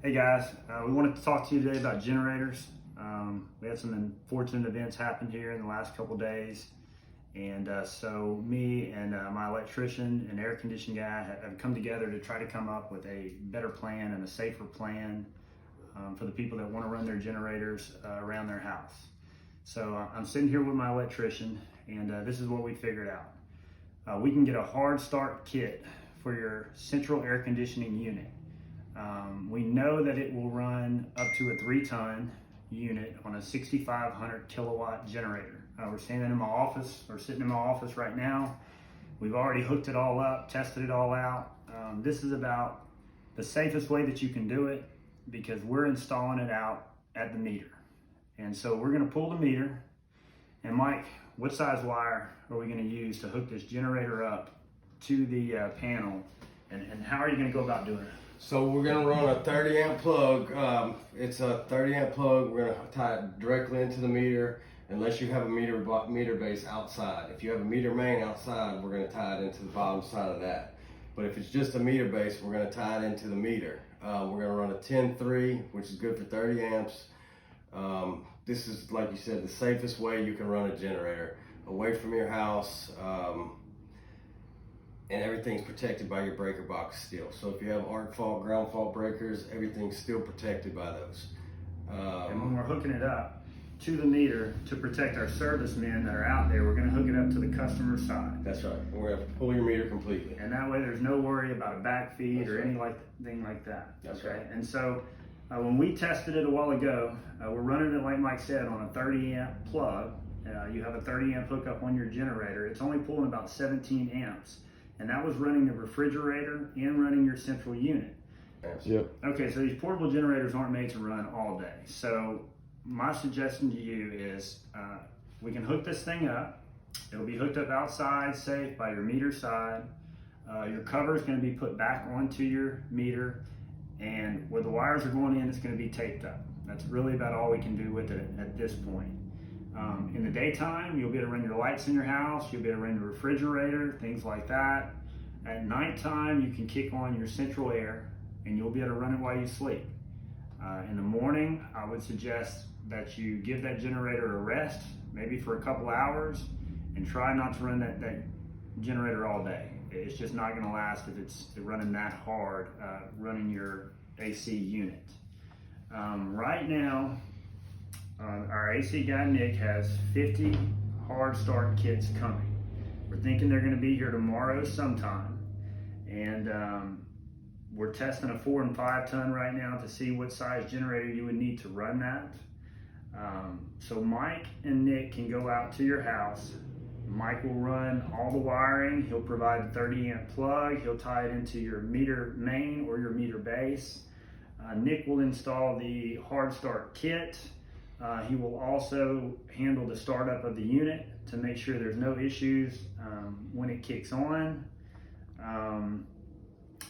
Hey guys, we wanted to talk to you today about generators. We had some unfortunate events happen here in the last couple days, and so me and my electrician and air conditioning guy have come together to try to come up with a better plan and a safer plan for the people that want to run their generators around their house. So I'm sitting here with my electrician, and this is what we figured out. We can get a hard start kit for your central air conditioning unit. We know that it will run up to a 3-ton unit on a 6,500 kilowatt generator. We're standing in my office, or sitting in my office right now. We've already hooked it all up, tested it all out. This is about the safest way that you can do it because we're installing it out at the meter. And so we're gonna pull the meter. And Mike, what size wire are we gonna use to hook this generator up to the panel? And how are you gonna go about doing it? So we're gonna run a 30 amp plug. It's a 30 amp plug. We're gonna tie it directly into the meter unless you have a meter base outside. If you have a meter main outside, we're gonna tie it into the bottom side of that. But if it's just a meter base, we're gonna tie it into the meter. We're gonna run a 10-3, which is good for 30 amps. This is, like you said, the safest way you can run a generator away from your house. And everything's protected by your breaker box still. So if you have arc fault, ground fault breakers, everything's still protected by those. And when we're hooking it up to the meter to protect our servicemen that are out there, we're gonna hook it up to the customer side. That's right. We're gonna pull your meter completely. And that way there's no worry about a back feed or anything like that. That's okay? right. And so when we tested it a while ago, we're running it, like Mike said, on a 30 amp plug. You have a 30 amp hookup on your generator. It's only pulling about 17 amps. And that was running the refrigerator and running your central unit. Yep. Okay, so these portable generators aren't made to run all day. So my suggestion to you is we can hook this thing up. It'll be hooked up outside, safe, by your meter side. Your cover is going to be put back onto your meter, and where the wires are going in, it's going to be taped up. That's really about all we can do with it at this point. In the daytime, you'll be able to run your lights in your house, you'll be able to run the refrigerator, things like that. At nighttime, you can kick on your central air and you'll be able to run it while you sleep. In the morning, I would suggest that you give that generator a rest, maybe for a couple hours, and try not to run that generator all day. It's just not gonna last if it's running that hard, running your AC unit. Right now, our AC guy, Nick, has 50 hard start kits coming. We're thinking they're gonna be here tomorrow sometime. And we're testing a 4 and 5 ton right now to see what size generator you would need to run that. So Mike and Nick can go out to your house. Mike will run all the wiring. He'll provide the 30 amp plug. He'll tie it into your meter main or your meter base. Nick will install the hard start kit. He will also handle the startup of the unit to make sure there's no issues when it kicks on.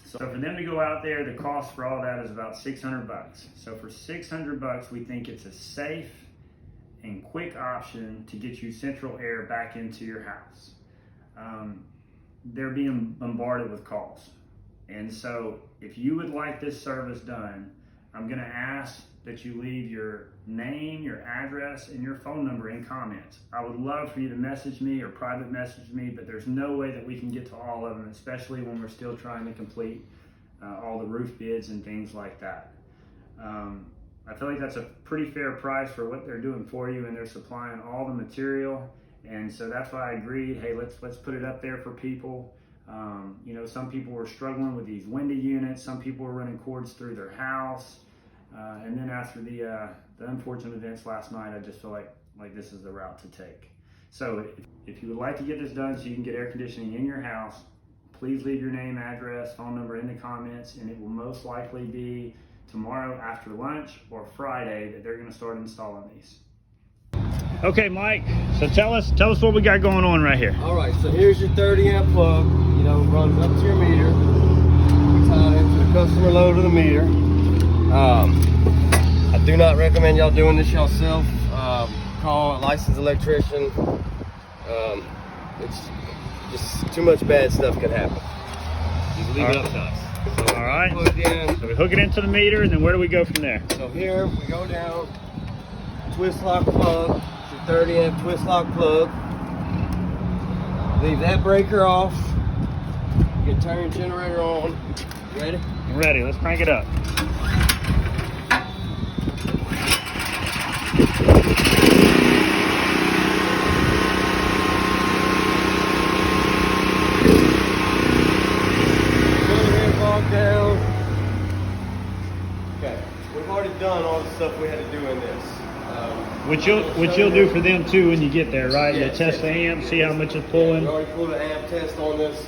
So for them to go out there, the cost for all that is about 600 bucks. So for 600 bucks, we think it's a safe and quick option to get you central air back into your house. They're being bombarded with calls. And so if you would like this service done, I'm gonna ask that you leave your name, your address, and your phone number in comments. I would love for you to message me or private message me, but there's no way that we can get to all of them, especially when we're still trying to complete all the roof bids and things like that. I feel like that's a pretty fair price for what they're doing for you, and they're supplying all the material. And so that's why I agreed, hey, let's put it up there for people. You know, some people were struggling with these windy units. Some people were running cords through their house. And then after the unfortunate events last night, I just feel like this is the route to take. So if you would like to get this done so you can get air conditioning in your house, please leave your name, address, phone number in the comments, and it will most likely be tomorrow after lunch or Friday that they're going to start installing these. Okay, Mike, so tell us what we got going on right here. All right, so here's your 30 amp plug. You know, runs up to your meter. We tie it into the customer load of the meter. I do not recommend y'all doing this yourself. Call a licensed electrician. It's just too much bad stuff can happen. Just leave it up to us. All right. Plugged in. So we hook it into the meter, and then where do we go from there? So here we go down, twist lock plug, it's a 30 amp twist lock plug. Leave that breaker off. Get turn your generator on. Ready? I'm ready. Let's crank it up. Down. Okay, we've already done all the stuff we had to do in this. Which you'll do for them too when you get there, right? Yeah, You test the amp, see how much it's We pulling. already pulled an amp test on this.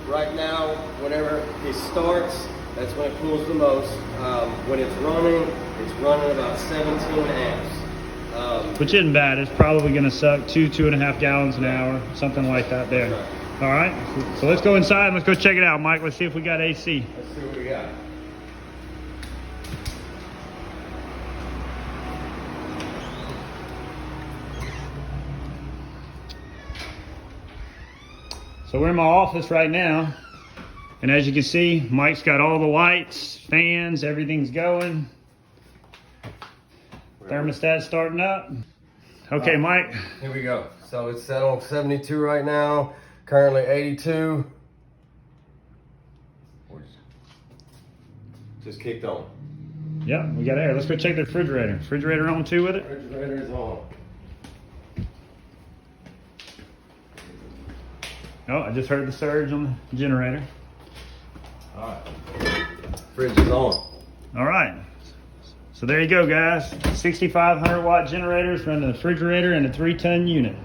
Right now, whenever it starts, that's when it pulls the most. When it's running about 17 amps. Which isn't bad. It's probably going to suck 2.5 gallons an hour, something like that there. Right. All right, so let's go inside and let's go check it out, Mike. Let's see if we got AC. Let's see what we got. So we're in my office right now, and as you can see, Mike's got all the lights, fans, everything's going. Thermostat starting up. Okay, Mike. Here we go. So it's set on 72 right now. Currently 82. Just kicked on. Yep, we got air. Let's go check the refrigerator. Refrigerator on too with it? Refrigerator is on. Oh, I just heard the surge on the generator. All right. Fridge is on. All right. So there you go, guys. 6,500 watt generators running the refrigerator and a 3-ton unit.